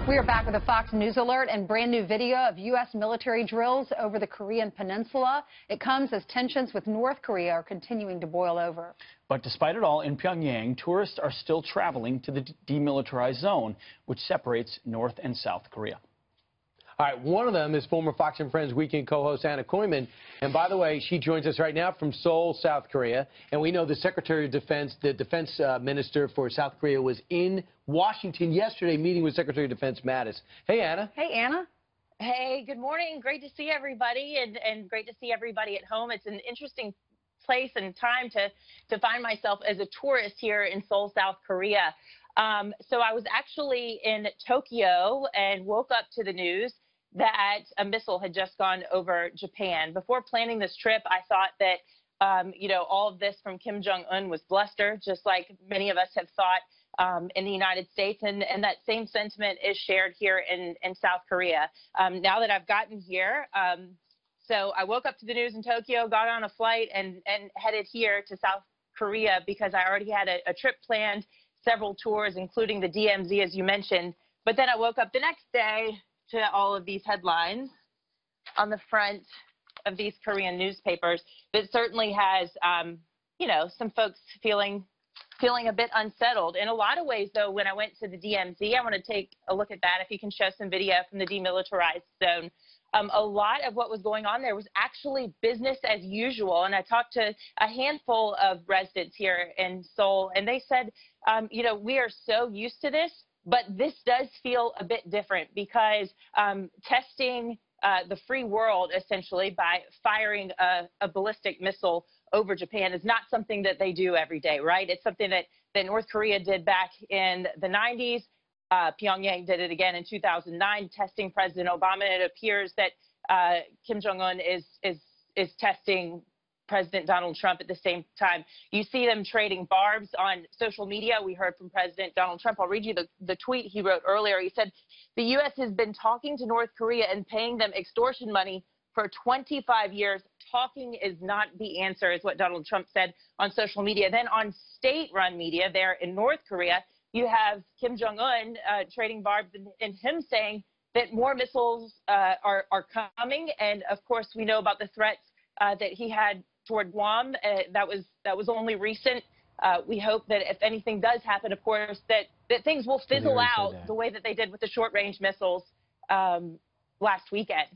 We are back with a Fox News alert and brand new video of U.S. military drills over the Korean peninsula. It comes as tensions with North Korea are continuing to boil over. But despite it all, in Pyongyang, tourists are still traveling to the demilitarized zone, which separates North and South Korea. All right, one of them is former Fox and Friends weekend co-host Anna Kooiman. And by the way, she joins us right now from Seoul, South Korea. And we know the Secretary of Defense, the Defense Minister for South Korea, was in Washington yesterday meeting with Secretary of Defense Mattis. Hey, Anna. Hey, Anna. Hey, good morning. Great to see everybody and great to see everybody at home. It's an interesting place and time to find myself as a tourist here in Seoul, South Korea. So I was actually in Tokyo and woke up to the news that a missile had just gone over Japan. Before planning this trip, I thought that, all of this from Kim Jong-un was bluster, just like many of us have thought in the United States. And that same sentiment is shared here in South Korea. Now that I've gotten here, so I woke up to the news in Tokyo, got on a flight, and headed here to South Korea because I already had a trip planned, several tours, including the DMZ, as you mentioned. But then I woke up the next day to all of these headlines on the front of these Korean newspapers that certainly has, some folks feeling a bit unsettled. In a lot of ways, though, when I went to the DMZ, I want to take a look at that. If you can show some video from the demilitarized zone. A lot of what was going on there was actually business as usual. And I talked to a handful of residents here in Seoul, and they said, we are so used to this, but this does feel a bit different because testing the free world, essentially, by firing a ballistic missile over Japan is not something that they do every day, right? It's something that North Korea did back in the 90s. Pyongyang did it again in 2009, testing President Obama. And it appears that Kim Jong-un is testing President Donald Trump at the same time. You see them trading barbs on social media. We heard from President Donald Trump. I'll read you the tweet he wrote earlier. He said, "The U.S. has been talking to North Korea and paying them extortion money for 25 years. Talking is not the answer," is what Donald Trump said on social media. Then on state-run media there in North Korea, you have Kim Jong-un trading barbs and him saying that more missiles are coming. And, of course, we know about the threats that he had toward Guam. That was only recent. We hope that if anything does happen, of course, that things will fizzle out the way that they did with the short-range missiles last weekend.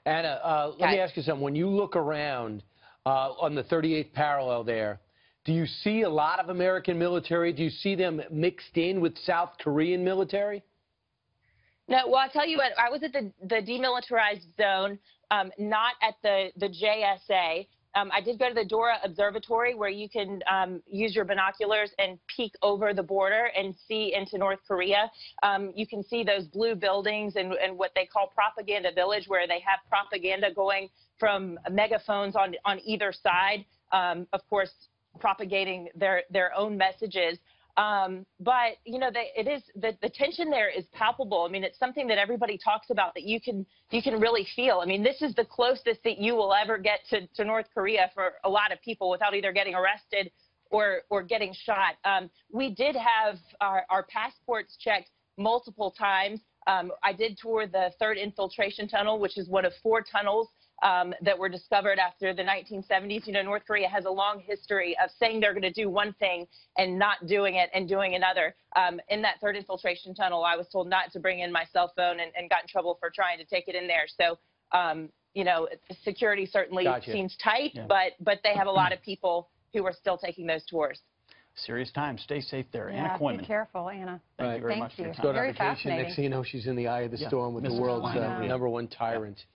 Anna, let me ask you something. When you look around on the 38th parallel there, do you see a lot of American military? Do you see them mixed in with South Korean military? No, well, I'll tell you what, I was at the demilitarized zone, not at the JSA. I did go to the Dora Observatory, where you can use your binoculars and peek over the border and see into North Korea. You can see those blue buildings and what they call Propaganda Village, where they have propaganda going from megaphones on either side, of course, propagating their own messages. But, the tension there is palpable. I mean, it's something that everybody talks about that you can really feel. I mean, this is the closest that you will ever get to North Korea for a lot of people without either getting arrested or getting shot. We did have our passports checked multiple times. I did tour the 3rd Infiltration Tunnel, which is one of 4 tunnels that were discovered after the 1970s. North Korea has a long history of saying they're going to do one thing and not doing it and doing another. In that 3rd Infiltration Tunnel, I was told not to bring in my cell phone and got in trouble for trying to take it in there. So, security certainly seems tight, but they have a lot of people who are still taking those tours. Serious time. Stay safe there. Yeah, Anna Kooiman. Be careful, Anna. Thank you very much for your time. Go on Very vacation. fascinating. Next thing you know, she's in the eye of the storm with the world's #1 tyrant.